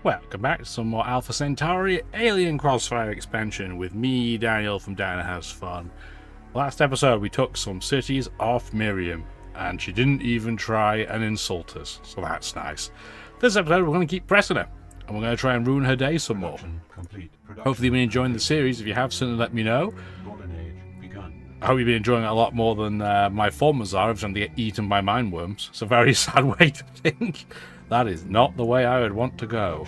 Welcome back to some more Alpha Centauri Alien Crossfire expansion with me, Daniel from Dino House Fun. Last episode we took some cities off Miriam, and she didn't even try and insult us, so that's nice. This episode we're going to keep pressing her, and we're going to try and ruin her day some more. Hopefully you've been enjoying the series. If you have, certainly let me know. I hope you've been enjoying it a lot more than my formers are. I'm trying to get eaten by mindworms. It's a very sad way to think. That is not the way I would want to go.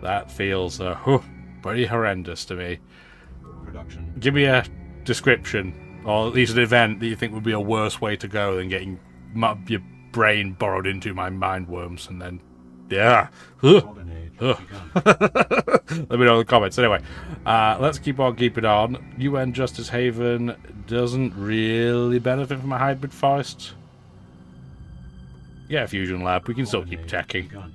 That feels pretty horrendous to me. Give me a description, or at least an event that you think would be a worse way to go than getting your brain borrowed into my mindworms, and then, yeah. Let me know in the comments. Anyway, let's keep on keeping on. UN Justice Haven doesn't really benefit from a hybrid forest. Yeah, Fusion Lab. We can still keep teching.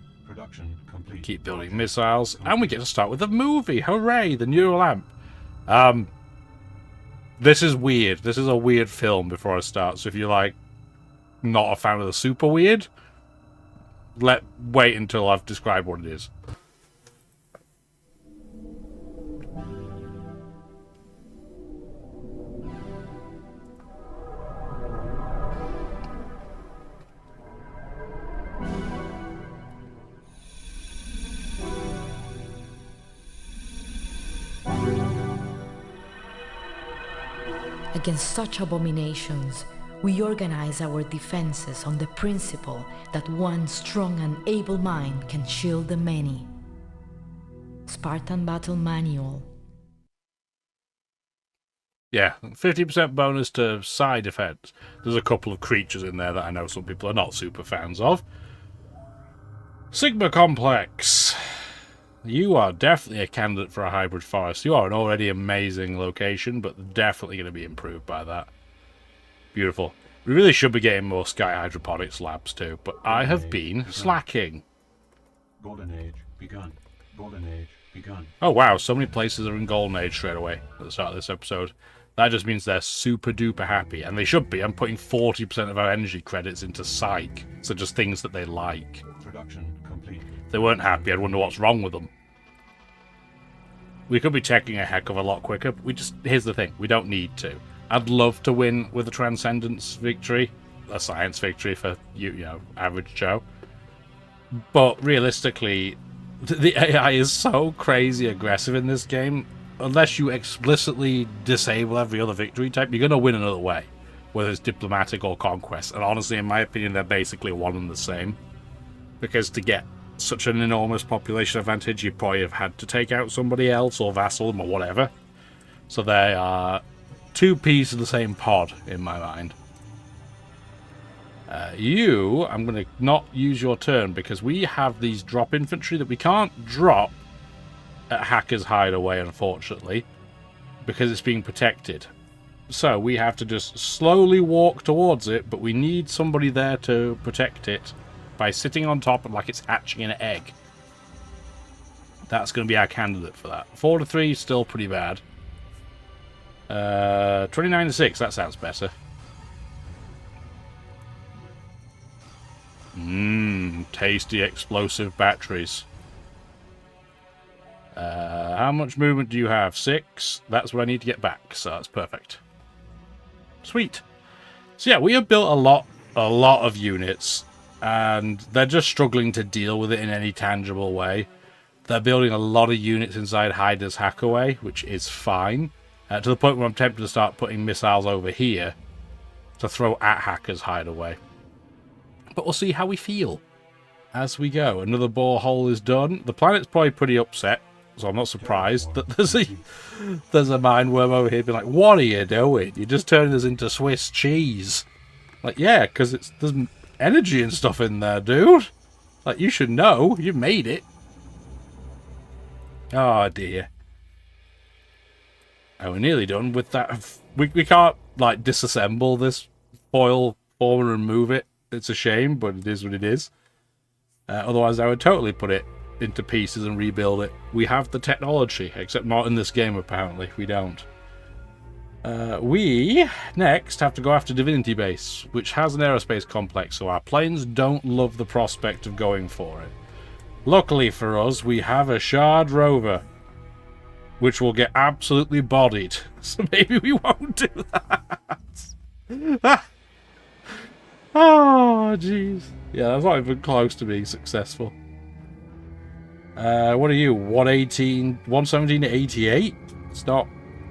Keep building missiles. And we get to start with a movie. Hooray! The neural lamp. This is weird. This is a weird film before I start. So if you're, like, not a fan of the super weird, wait until I've described what it is. Against such abominations, we organize our defenses on the principle that one strong and able mind can shield the many. Spartan Battle Manual. Yeah, 50% bonus to side effects. There's a couple of creatures in there that I know some people are not super fans of. Sigma Complex. You are definitely a candidate for a hybrid forest. You are an already amazing location, but definitely going to be improved by that. Beautiful. We really should be getting more Sky Hydroponics labs too, but I have been slacking. Golden Age begun. Golden Age begun. Oh wow, so many places are in Golden Age straight away at the start of this episode. That just means they're super duper happy, and they should be. I'm putting 40% of our energy credits into Psych, so just things that they like. Production complete. If they weren't happy, I'd wonder what's wrong with them. We could be checking a heck of a lot quicker, but here's the thing, we don't need to. I'd love to win with a Transcendence victory, a science victory for, you know, average Joe. But realistically, the AI is so crazy aggressive in this game, unless you explicitly disable every other victory type, you're going to win another way, whether it's diplomatic or conquest. And honestly, in my opinion, they're basically one and the same. Because to get such an enormous population advantage, you probably have had to take out somebody else or vassal them or whatever. So they are two peas of the same pod in my mind. I'm going to not use your turn because we have these drop infantry that we can't drop at Hacker's Hideaway, unfortunately, because it's being protected. So we have to just slowly walk towards it, but we need somebody there to protect it by sitting on top and like it's hatching an egg. That's going to be our candidate for that. 4 to 3, still pretty bad. 29 to 6, that sounds better. Tasty explosive batteries. How much movement do you have? 6. That's what I need to get back, so that's perfect. Sweet. So yeah, we have built a lot of units, and they're just struggling to deal with it in any tangible way. They're building a lot of units inside Hyder's Hackaway, which is fine. To the point where I'm tempted to start putting missiles over here to throw at Hacker's Hideaway. But we'll see how we feel as we go. Another borehole is done. The planet's probably pretty upset, so I'm not surprised that there's a mindworm over here being like, what are you doing? You're just turning this into Swiss cheese. Like, yeah, because there's energy and stuff in there, dude. Like, you should know. You made it. Oh, dear. And we're nearly done with that. We can't, like, disassemble this foil former and move it. It's a shame, but it is what it is. Otherwise, I would totally put it into pieces and rebuild it. We have the technology, except not in this game, apparently. We don't. We, next, have to go after Divinity Base, which has an aerospace complex, so our planes don't love the prospect of going for it. Luckily for us, we have a Shard rover, which will get absolutely bodied. So maybe we won't do that. Oh, jeez. Yeah, that's not even close to being successful. What are you? 117 to 88? It's not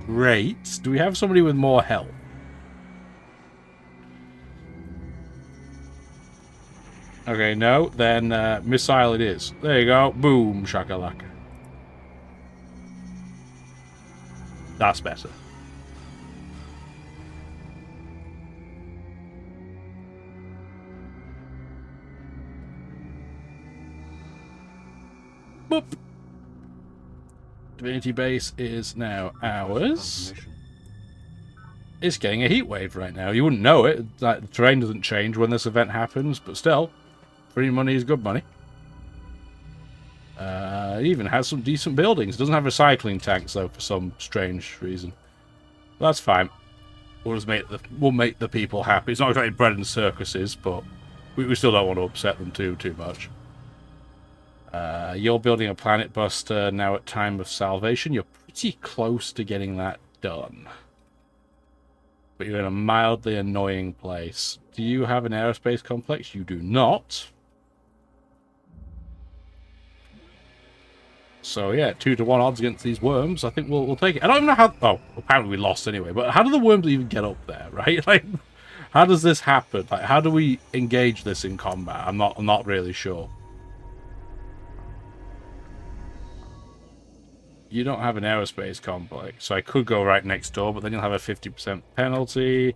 great. Do we have somebody with more health? Okay, no. Then missile it is. There you go. Boom, shakalaka. That's better. Boop. Divinity Base is now ours. It's getting a heat wave right now. You wouldn't know it. Like, the terrain doesn't change when this event happens, but still, free money is good money. It even has some decent buildings. It doesn't have recycling tanks though, for some strange reason. But that's fine. We'll just make the people happy. It's not exactly bread and circuses, but we still don't want to upset them too much. You're building a planet buster now at time of salvation. You're pretty close to getting that done. But you're in a mildly annoying place. Do you have an aerospace complex? You do not. So yeah, 2-to-1 odds against these worms. I think we'll take it. I don't even know how... Oh, apparently we lost anyway. But how do the worms even get up there, right? Like, how does this happen? Like, how do we engage this in combat? I'm not really sure. You don't have an aerospace complex, so I could go right next door, but then you'll have a 50% penalty.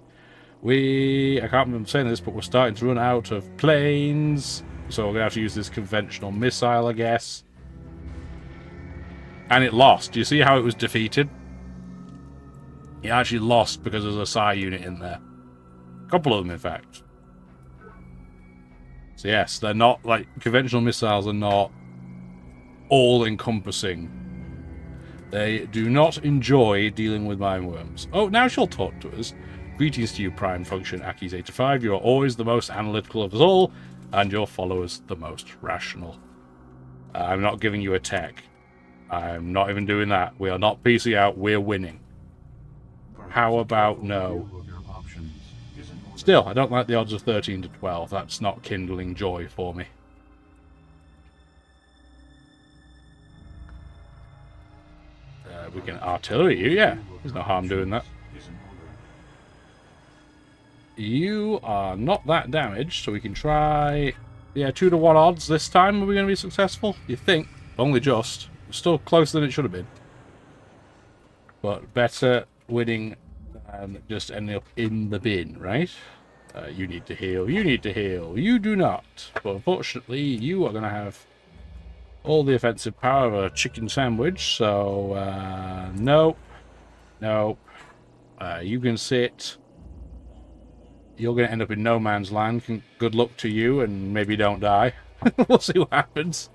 I can't remember saying this, but we're starting to run out of planes, so we're going to have to use this conventional missile, I guess. And it lost. Do you see how it was defeated? It actually lost because there's a Psi unit in there. A couple of them, in fact. So yes, they're not, like, conventional missiles are not all-encompassing. They do not enjoy dealing with mind worms. Oh, now she'll talk to us. Greetings to you, Prime Function Aki Zeta-5. You are always the most analytical of us all, and your followers the most rational. I'm not giving you a tech. I'm not even doing that. We are not PC out. We're winning. How about no? Still, I don't like the odds of 13 to 12. That's not kindling joy for me. We can artillery you, yeah. There's no harm doing that. You are not that damaged, so we can try... Yeah, 2-to-1 odds this time. Are we going to be successful? You think? Only just. Still closer than it should have been. But better winning than just ending up in the bin, right? You need to heal. You need to heal. You do not. But unfortunately, you are going to have all the offensive power of a chicken sandwich. So, nope. Nope. You can sit. You're going to end up in no man's land. Good luck to you, and maybe don't die. We'll see what happens.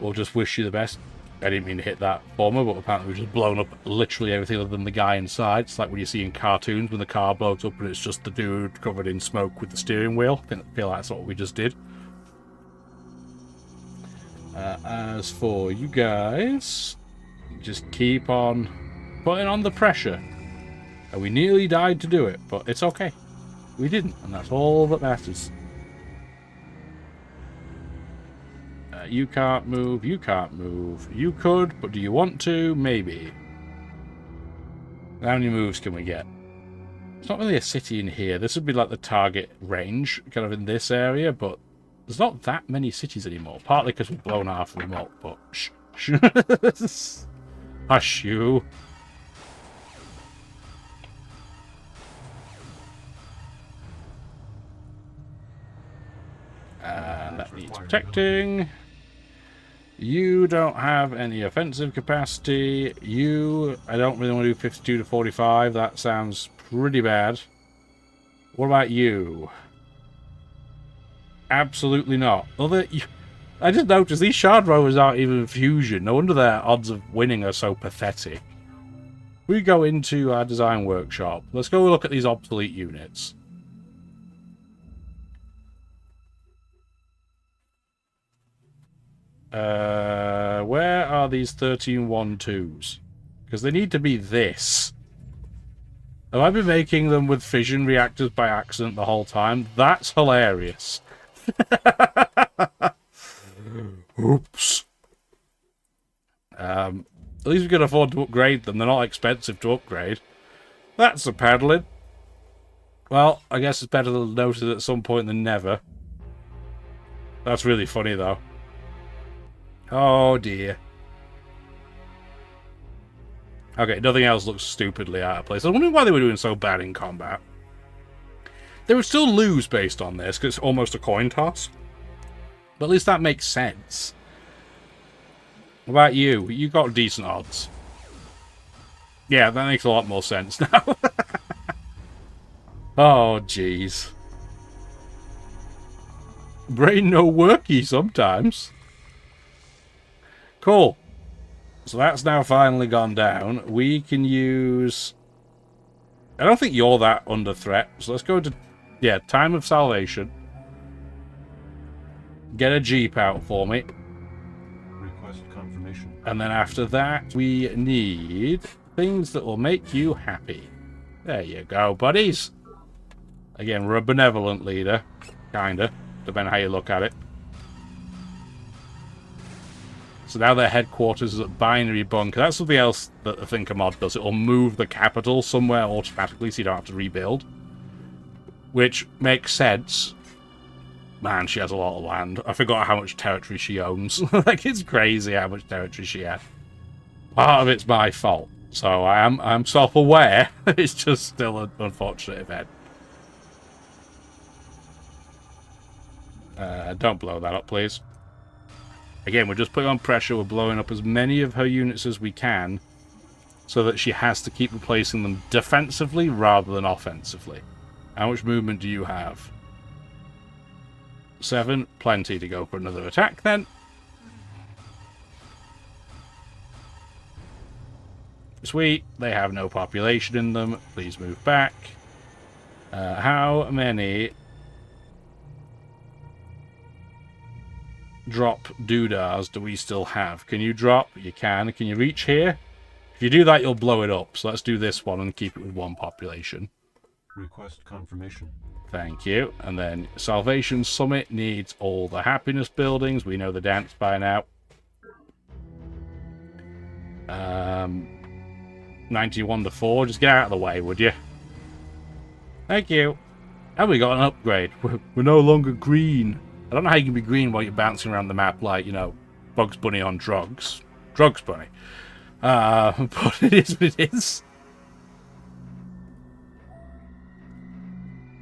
We'll just wish you the best. I didn't mean to hit that bomber, but apparently we've just blown up literally everything other than the guy inside. It's like when you see in cartoons when the car blows up and it's just the dude covered in smoke with the steering wheel. I feel like that's what we just did. As for you guys, just keep on putting on the pressure. And we nearly died to do it, but it's okay. We didn't, and that's all that matters. You can't move, you can't move. You could, but do you want to? Maybe. How many moves can we get? It's not really a city in here. This would be like the target range, kind of in this area, but there's not that many cities anymore. Partly because we've blown half of them up, but shh. Hush you. And that needs protecting. You don't have any offensive capacity. I don't really want to do 52 to 45. That sounds pretty bad. What about you? Absolutely not. I just noticed these shard rovers aren't even fusion. No wonder their odds of winning are so pathetic. We go into our design workshop. Let's go look at these obsolete units. Where are these 13-1-2s? Because they need to be this. Have I been making them with fission reactors by accident the whole time? That's hilarious. Oops. At least we can afford to upgrade them. They're not expensive to upgrade. That's a paddling. Well, I guess it's better to notice at some point than never. That's really funny, though. Oh, dear. Okay, nothing else looks stupidly out of place. I was wondering why they were doing so bad in combat. They would still lose based on this, because it's almost a coin toss. But at least that makes sense. What about you? You got decent odds. Yeah, that makes a lot more sense now. Oh, jeez. Brain no worky sometimes. Cool. So that's now finally gone down. We can use... I don't think you're that under threat. So let's go to... Yeah, time of salvation. Get a jeep out for me. Request confirmation. And then after that, we need things that will make you happy. There you go, buddies. Again, we're a benevolent leader. Kinda. Depending on how you look at it. So now their headquarters is at Binary Bunker. That's something else that the Thinker mod does. It'll move the capital somewhere automatically so you don't have to rebuild. Which makes sense. Man, she has a lot of land. I forgot how much territory she owns. Like, it's crazy how much territory she has. Part of it's my fault. So I'm self-aware. It's just still an unfortunate event. Don't blow that up, please. Again, we're just putting on pressure. We're blowing up as many of her units as we can so that she has to keep replacing them defensively rather than offensively. How much movement do you have? 7. Plenty to go for another attack, then. Sweet. They have no population in them. Please move back. How many... drop doodahs do we still have? Can you drop? You can. Can you reach here? If you do that, you'll blow it up. So let's do this one and keep it with 1 population. Request confirmation. Thank you. And then Salvation Summit needs all the happiness buildings. We know the dance by now. 91-4. Just get out of the way, would you? Thank you. And we got an upgrade. We're no longer green. I don't know how you can be green while you're bouncing around the map like, you know, Bugs Bunny on drugs. Drugs Bunny. But it is what it is.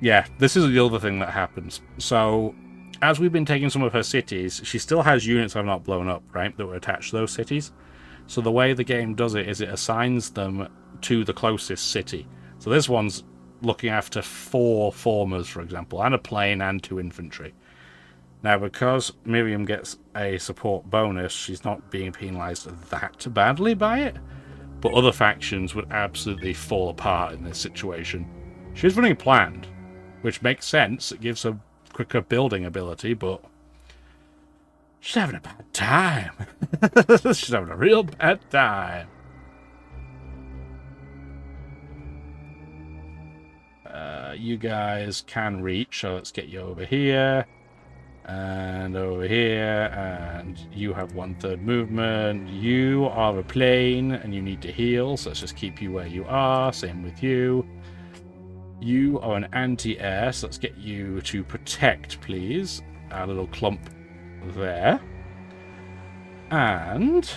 Yeah, this is the other thing that happens. So, as we've been taking some of her cities, she still has units I've not blown up, right, that were attached to those cities. So the way the game does it is it assigns them to the closest city. So this one's looking after 4 formers, for example, and a plane and 2 infantry. Now, because Miriam gets a support bonus, she's not being penalised that badly by it. But other factions would absolutely fall apart in this situation. She's running planned, which makes sense. It gives her quicker building ability, but she's having a bad time. She's having a real bad time. You guys can reach, so let's get you over here. And over here, and you have 1/3 movement. You are a plane, and you need to heal, so let's just keep you where you are. Same with you. You are an anti-air, so let's get you to protect, please. Our little clump there. And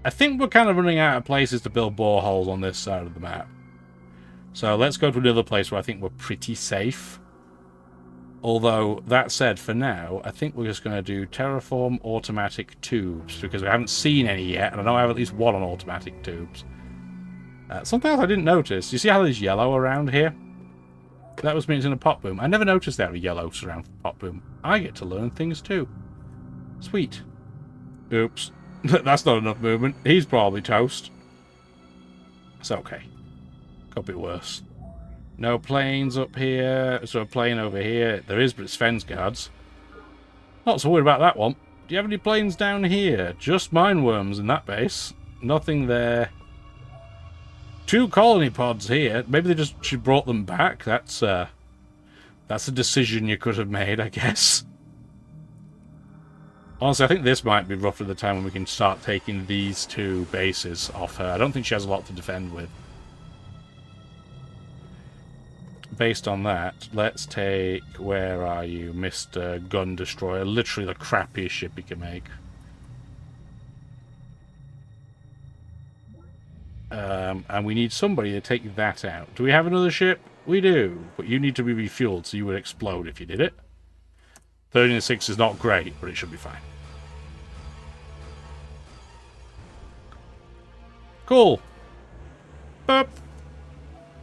I think we're kind of running out of places to build boreholes on this side of the map. So let's go to another place where I think we're pretty safe. Although, that said, for now, I think we're just going to do terraform automatic tubes, because we haven't seen any yet, and I know I have at least 1 on automatic tubes. Something else I didn't notice. You see how there's yellow around here? That was means in a pop boom. I never noticed there were yellows around the pop boom. I get to learn things too. Sweet. Oops. That's not enough movement. He's probably toast. It's okay. Could be worse. No planes up here. So a plane over here. There is, but it's Svensgaard's. Not so worried about that one. Do you have any planes down here? Just mineworms in that base. Nothing there. 2 colony pods here. Maybe they just she brought them back. That's a decision you could have made, I guess. Honestly, I think this might be roughly the time when we can start taking these 2 bases off her. I don't think she has a lot to defend with. Based on that, let's take... Where are you, Mr. Gun Destroyer? Literally the crappiest ship you can make. And we need somebody to take that out. Do we have another ship? We do. But you need to be refueled, so you would explode if you did it. 13-6 is not great, but it should be fine. Cool. Boop.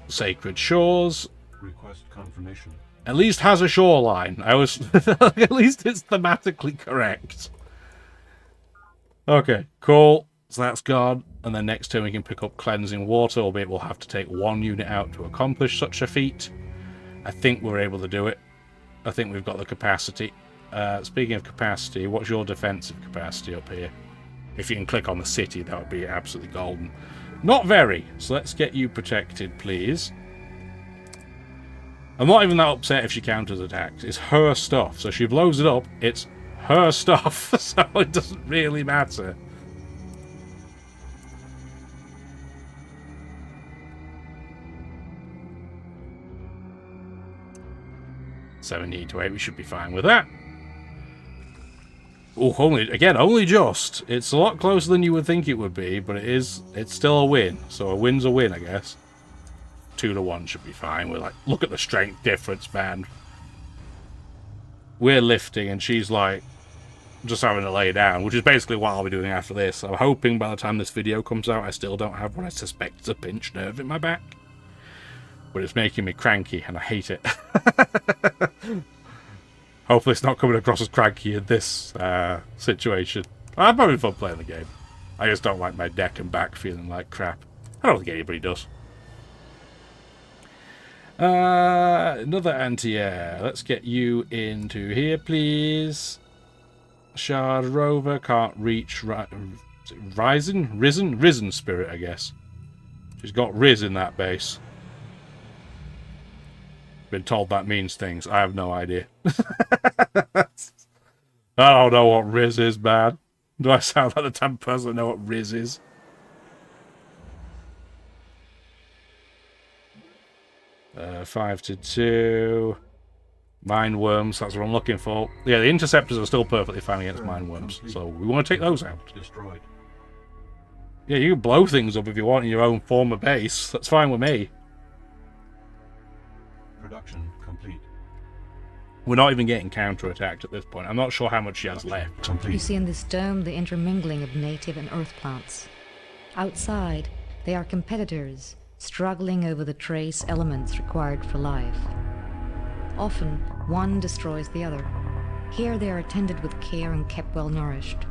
Sacred Shores. Request confirmation. At least has a shoreline. At least it's thematically correct. Okay, cool. So that's gone. And then next turn we can pick up cleansing water, albeit we'll have to take 1 unit out to accomplish such a feat. I think we're able to do it. I think we've got the capacity. Speaking of capacity, what's your defensive capacity up here? If you can click on the city, that would be absolutely golden. Not very. So let's get you protected, please. I'm not even that upset if she counters attacks. It's her stuff. So if she blows it up, it's her stuff. So it doesn't really matter. $78 we should be fine with that. Oh, only just. It's a lot closer than you would think it would be, but it's still a win. So a win's a win, I guess. 2-1 should be fine. We're like, look at the strength difference, man. We're lifting, and she's like, just having to lay down, which is basically what I'll be doing after this. I'm hoping by the time this video comes out, I still don't have what I suspect is a pinched nerve in my back. But it's making me cranky, and I hate it. Hopefully it's not coming across as cranky in this situation. I'm having fun playing the game. I just don't like my deck and back feeling like crap. I don't think anybody does. Another anti-air. Let's get you into here, please. Shard Rover can't reach... Risen Spirit, I guess. She's got Riz in that base. Been told that means things. I have no idea. I don't know what Riz is, man. Do I sound like the type of person that know what Riz is? Uh, 5-2. Mineworms, that's what I'm looking for. Yeah, the interceptors are still perfectly fine against mineworms, so we want to take those out. Destroyed. Yeah, you can blow things up if you want in your own form of base. That's fine with me. Production complete. We're not even getting counter-attacked at this point. I'm not sure how much she has left. Complete. You see in this dome the intermingling of native and earth plants. Outside, they are competitors, struggling over the trace elements required for life. Often, one destroys the other. Here they are attended with care and kept well nourished.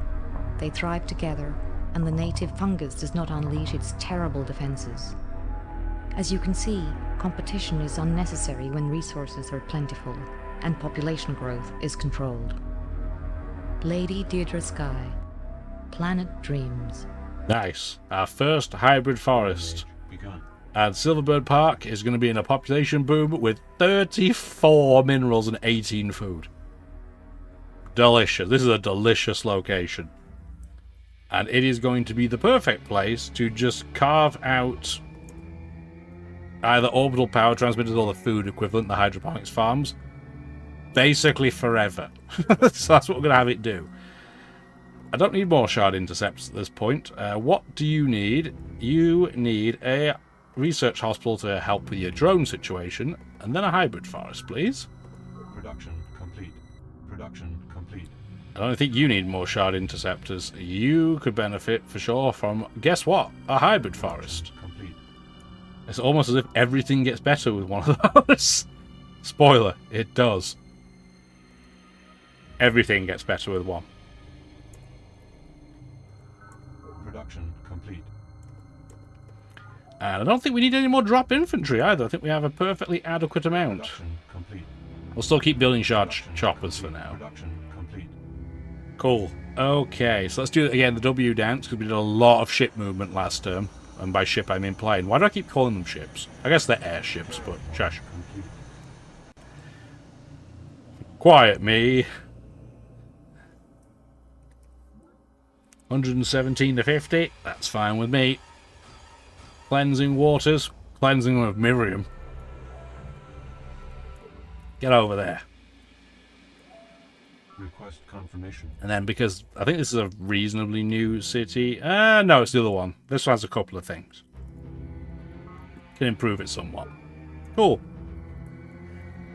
They thrive together, and the native fungus does not unleash its terrible defenses. As you can see, competition is unnecessary when resources are plentiful, and population growth is controlled. Lady Deirdre Sky, Planet Dreams. Nice. Our first hybrid forest. Begun. And Silverbird Park is going to be in a population boom with 34 minerals and 18 food. Delicious. This is a delicious location. And it is going to be the perfect place to just carve out either orbital power transmitters or the food equivalent, the hydroponics farms, basically forever. So that's what we're going to have it do. I don't need more shard intercepts at this point. What do you need? You need a research hospital to help with your drone situation, and then a hybrid forest, please. Production complete. Production complete. I don't think you need more shard interceptors. You could benefit for sure from, guess what? A hybrid forest. Complete. It's almost as if everything gets better with one of those. Spoiler, it does. Everything gets better with one. Production complete. And I don't think we need any more drop infantry either. I think we have a perfectly adequate amount. Production complete. We'll still keep building choppers for now. Production complete. Cool. Okay, so let's do it again, the W dance, because we did a lot of ship movement last term. And by ship, I mean plane. Why do I keep calling them ships? I guess they're airships, but shush. Complete. Quiet me. 117 to 50. That's fine with me. Cleansing waters. Cleansing of Miriam. Get over there. Request confirmation. And then because I think this is a reasonably new city. No, it's the other one. This one has a couple of things. Can improve it somewhat. Cool.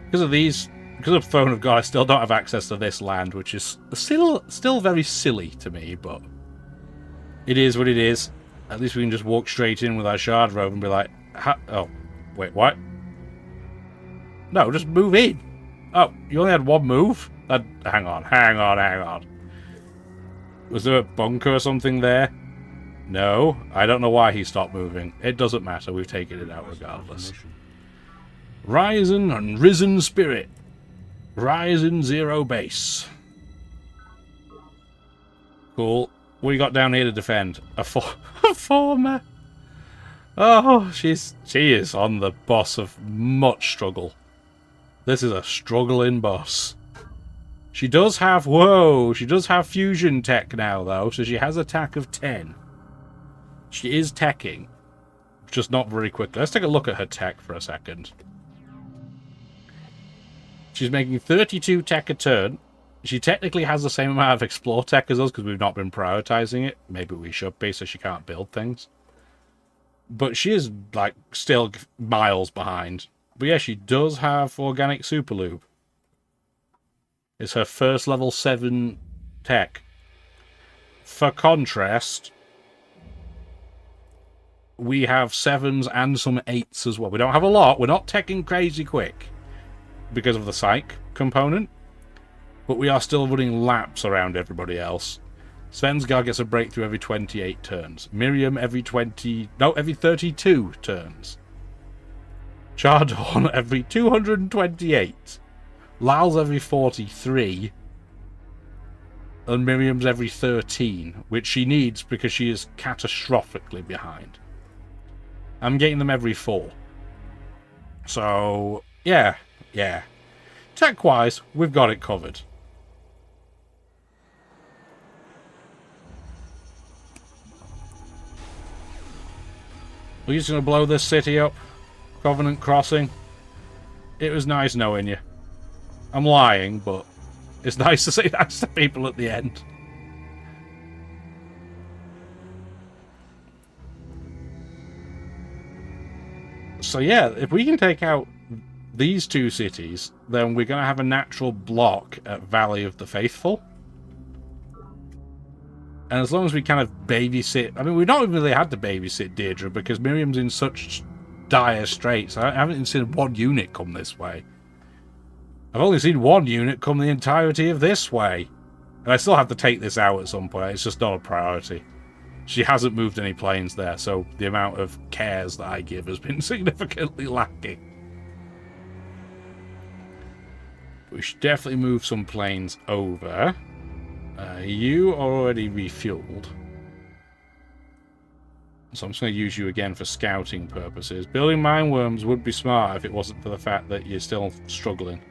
Because of Throne of God, I still don't have access to this land, which is still very silly to me, but it is what it is. At least we can just walk straight in with our shard robe and be like, oh, wait, what? No, just move in. Oh, you only had one move? Hang on. Was there a bunker or something there? No, I don't know why he stopped moving. It doesn't matter, we've taken it out regardless. Risen and risen spirit. Rise in zero base. Cool. What do you got down here to defend? A former. Oh, she is on the boss of much struggle. This is a struggling boss. She does have fusion tech now, though, so she has attack of 10. She is teching, just not very quickly. Let's take a look at her tech for a second. She's making 32 tech a turn. She technically has the same amount of explore tech as us because we've not been prioritizing it. Maybe we should be, so she can't build things. But she is, like, still miles behind. But yeah, she does have organic superlube. It's her first level 7 tech. For contrast, we have 7s and some 8s as well. We don't have a lot. We're not teching crazy quick because of the psych component. But we are still running laps around everybody else. Svensgar gets a breakthrough every 28 turns. Miriam every 32 turns. Chardon every 228. Lal's every 43. And Miriam's every 13, which she needs because she is catastrophically behind. I'm getting them every 4. So, yeah. Tech-wise, we've got it covered. We're just going to blow this city up. Covenant Crossing. It was nice knowing you. I'm lying, but it's nice to say that to people at the end. So yeah, if we can take out these 2 cities, then we're going to have a natural block at Valley of the Faithful. And as long as we kind of babysit... I mean, we've not really had to babysit Deirdre because Miriam's in such dire straits. I haven't even seen one unit come this way. I've only seen one unit come the entirety of this way. And I still have to take this out at some point. It's just not a priority. She hasn't moved any planes there, so the amount of cares that I give has been significantly lacking. We should definitely move some planes over. You are already refueled. So I'm just going to use you again for scouting purposes. Building mine worms would be smart if it wasn't for the fact that you're still struggling.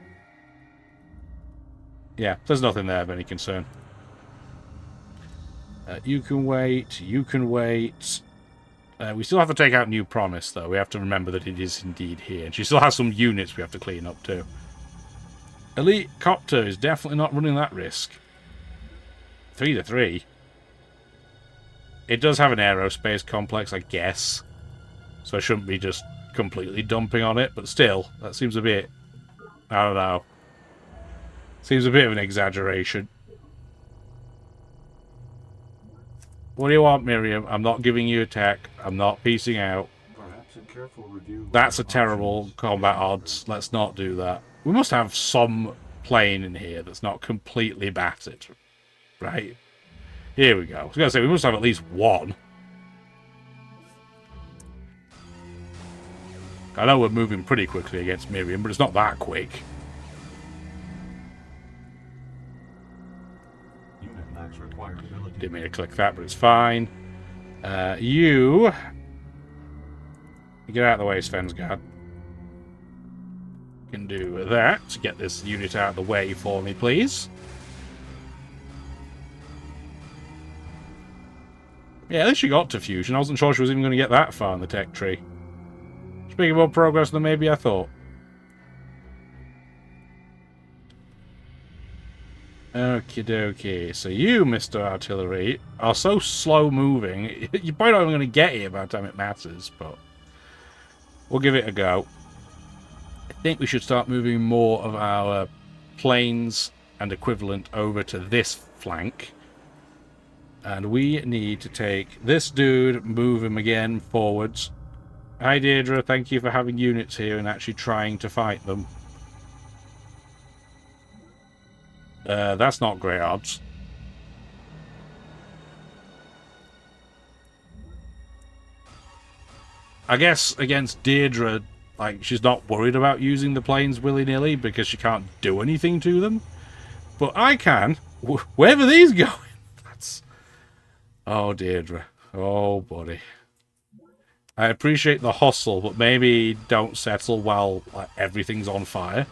Yeah, there's nothing there of any concern. You can wait. You can wait. We still have to take out New Promise, though. We have to remember that it is indeed here. And she still has some units we have to clean up, too. Elite Copter is definitely not running that risk. 3 to 3. It does have an aerospace complex, I guess. So I shouldn't be just completely dumping on it. But still, that seems a bit... I don't know. Seems a bit of an exaggeration. What do you want, Miriam? I'm not giving you attack. I'm not piecing out. Perhaps a careful review. That's a terrible combat odds. Let's not do that. We must have some plane in here that's not completely battered. Right? Here we go. I was going to say, we must have at least one. I know we're moving pretty quickly against Miriam, but it's not that quick. SMAX required ability. Didn't mean to click that, but it's fine. You get out of the way, Svensgaard. Can do that to get this unit out of the way for me, please. Yeah, at least she got to fusion. I wasn't sure she was even going to get that far in the tech tree. She's making more progress than maybe I thought. Okie dokie. So you, Mr. Artillery, are so slow moving. You're probably not even going to get here by the time it matters, but we'll give it a go. I think we should start moving more of our planes and equivalent over to this flank. And we need to take this dude, move him again forwards. Hi Deirdre, thank you for having units here and actually trying to fight them. That's not great odds. I guess against Deirdre, like, she's not worried about using the planes willy-nilly because she can't do anything to them. But I can. Wherever these going. That's... Oh, Deirdre. Oh, buddy. I appreciate the hustle, but maybe don't settle while like, everything's on fire.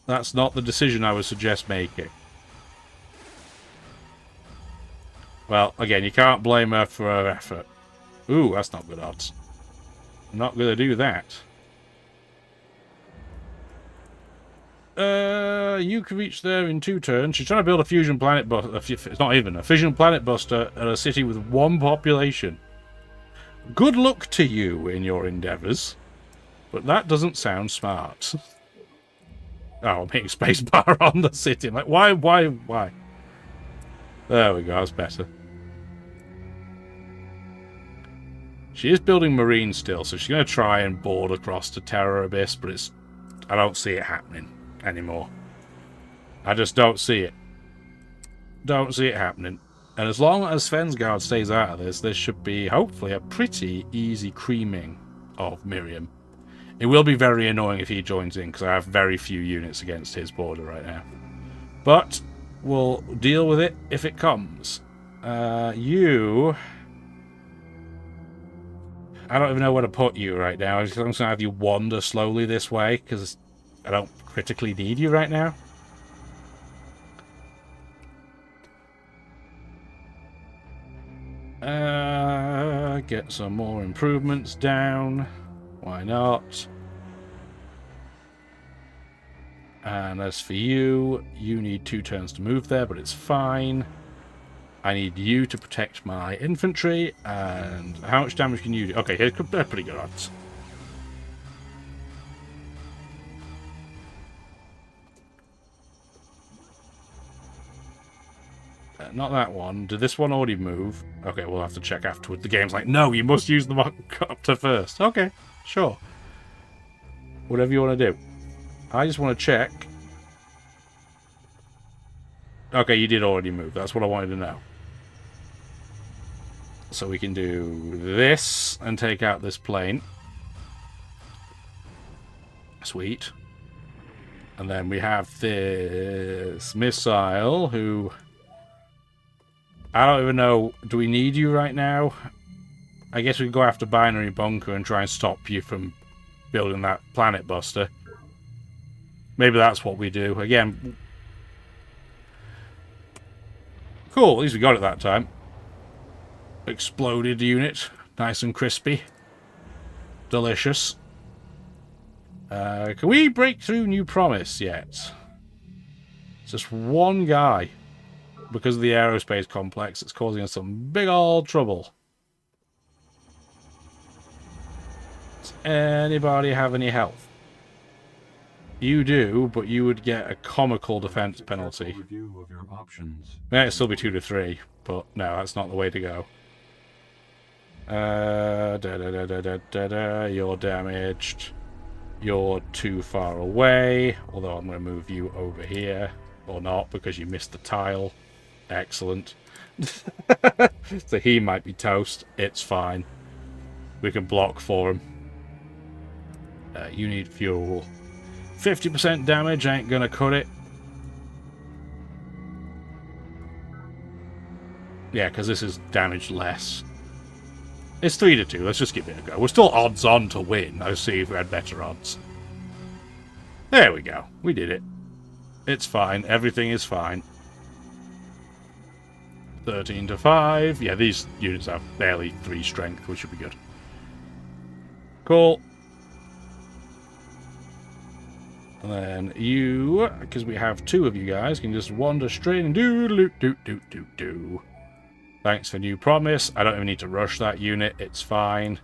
That's not the decision I would suggest making. Well, again, you can't blame her for her effort. Ooh, that's not good odds. I'm not going to do that. You can reach there in 2 turns. She's trying to build a fusion planet buster. It's not even a fission planet buster at a city with 1 population. Good luck to you in your endeavours, but that doesn't sound smart. Oh, I'm hitting spacebar on the city. I'm like, why? There we go. That's better. She is building marine still, so she's going to try and board across to Terror Abyss, but I don't see it happening anymore. I just don't see it. Don't see it happening. And as long as Svensgaard stays out of this, there should be, hopefully, a pretty easy creaming of Miriam. It will be very annoying if he joins in, because I have very few units against his border right now. But we'll deal with it if it comes. You... I don't even know where to put you right now. I'm just going to have you wander slowly this way, because I don't critically need you right now. Get some more improvements down. Why not? And as for you, you need 2 turns to move there, but it's fine. I need you to protect my infantry, and how much damage can you do? Okay, here's pretty good odds. Not that one. Did this one already move? Okay, we'll have to check afterward. The game's like, no, you must use the copter first. Okay, sure. Whatever you want to do. I just want to check. Okay, you did already move. That's what I wanted to know. So we can do this and take out this plane. Sweet. And then we have this missile who... I don't even know. Do we need you right now? I guess we can go after Binary Bunker and try and stop you from building that planet buster. Maybe that's what we do. Again... Cool, at least we got it that time. Exploded unit. Nice and crispy. Delicious. Can we break through New Promise yet? It's just one guy. Because of the aerospace complex, it's causing us some big old trouble. Does anybody have any health? You do, but you would get a comical defense penalty. Review of your options. Yeah, it'd still be 2 to 3, but no, that's not the way to go. You're damaged. You're too far away, although I'm going to move you over here. Or not, because you missed the tile. Excellent. So he might be toast. It's fine. We can block for him. You need fuel. 50% damage ain't gonna cut it. Yeah, because this is damaged less. It's 3-2. Let's just give it a go. We're still odds on to win. Let's see if we had better odds. There we go. We did it. It's fine. Everything is fine. 13-5. Yeah, these units have barely 3 strength, which should be good. Cool. And then you, because we have 2 of you guys, can just wander straight and do. Thanks for new promise. I don't even need to rush that unit. It's fine.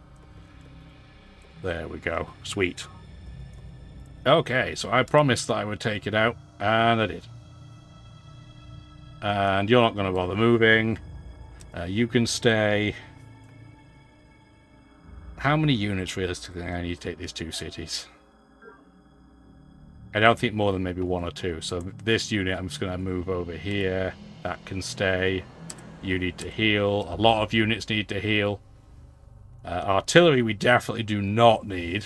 There we go. Sweet. Okay, so I promised that I would take it out, and I did. And you're not going to bother moving. You can stay. How many units realistically I need to take these 2 cities? I don't think more than maybe 1 or 2. So this unit I'm just going to move over here. That can stay. You need to heal. A lot of units need to heal. Artillery we definitely do not need.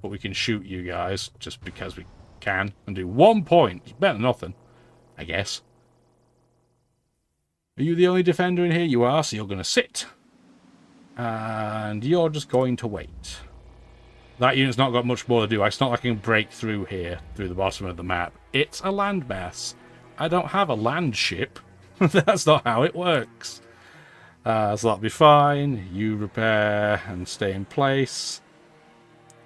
But we can shoot you guys just because we can. And do 1 point. It's better than nothing, I guess. Are you the only defender in here? You are, so you're going to sit. And you're just going to wait. That unit's not got much more to do. It's not like I can break through here, through the bottom of the map. It's a landmass. I don't have a land ship. That's not how it works. So that'll be fine. You repair and stay in place.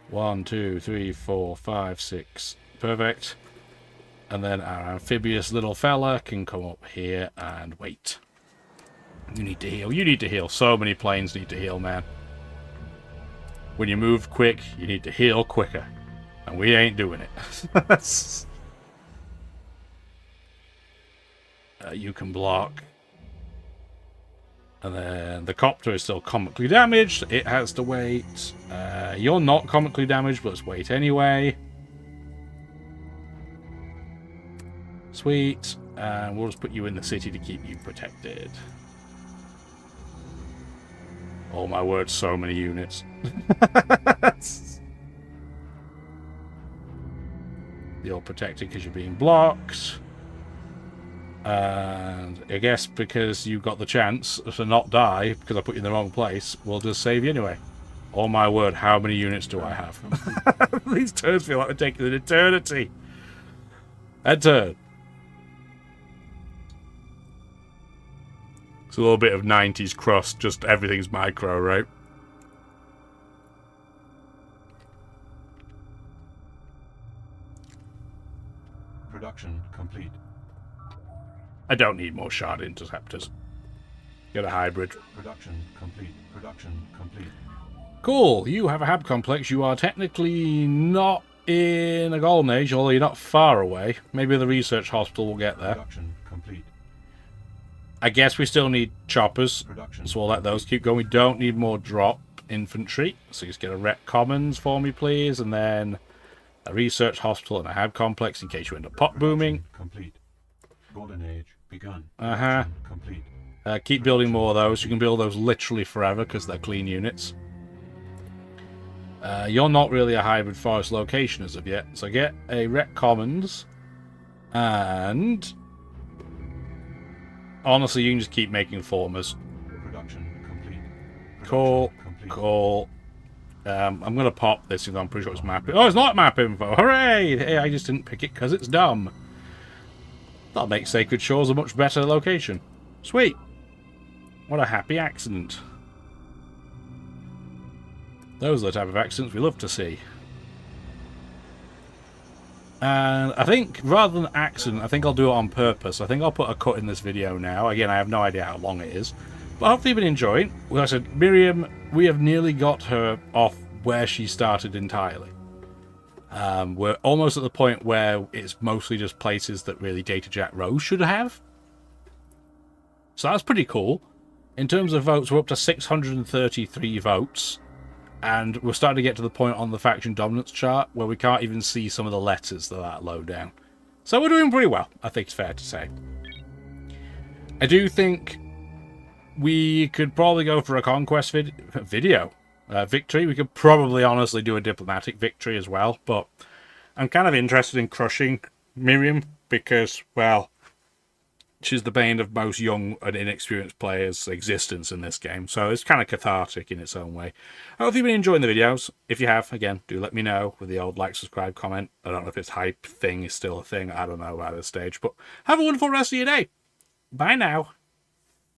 1, 2, 3, 4, 5, 6. Perfect. And then our amphibious little fella can come up here and wait. You need to heal. You need to heal. So many planes need to heal, man. When you move quick, you need to heal quicker. And we ain't doing it. You can block. And then the copter is still comically damaged. It has to wait. You're not comically damaged, but let's wait anyway. Sweet. And we'll just put you in the city to keep you protected. Oh my word, so many units. You're protected because you're being blocked. And I guess because you got the chance to not die because I put you in the wrong place, we'll just save you anyway. Oh my word, how many units do I have? These turns feel like they're taking an eternity. End turn. It's a little bit of 90s crust, just everything's micro, right? Production complete. I don't need more shard interceptors. Get a hybrid. Production complete. Production complete. Cool. You have a hab complex. You are technically not in a golden age, although you're not far away. Maybe the research hospital will get there. Production complete. I guess we still need choppers, Production. so we'll let those keep going. We don't need more drop infantry, so just get a rep commons for me, please, and then a research hospital and a hab complex in case you end up pop booming. Complete. Golden age begun. Uh-huh. Complete. Keep building more of those. You can build those literally forever because they're clean units. You're not really a hybrid forest location as of yet, so get a rep commons, and honestly, you can just keep making formers. Production complete. Cool. Complete. Cool. I'm going to pop this because I'm pretty sure it's map. Oh, it's not map info. Hooray! Hey, I just didn't pick it because it's dumb. That'll make Sacred Shores a much better location. Sweet. What a happy accident. Those are the type of accidents we love to see. And I think, rather than accident, I think I'll do it on purpose. I think I'll put a cut in this video now. Again, I have no idea how long it is. But hopefully you've been enjoying. Like I said, Miriam, we have nearly got her off where she started entirely. We're almost at the point where it's mostly just places that really Data Jack Rose should have. So that's pretty cool. In terms of votes, we're up to 633 votes. And we're starting to get to the point on the faction dominance chart where we can't even see some of the letters that are low down. So we're doing pretty well, I think it's fair to say. I do think we could probably go for a conquest victory. We could probably honestly do a diplomatic victory as well, but I'm kind of interested in crushing Miriam because, well, she's the bane of most young and inexperienced players' existence in this game, so it's kind of cathartic in its own way. I hope you've been enjoying the videos. If you have, again, do let me know with the old like, subscribe, comment. I don't know if this hype thing is still a thing. I don't know at this stage, but have a wonderful rest of your day. Bye now.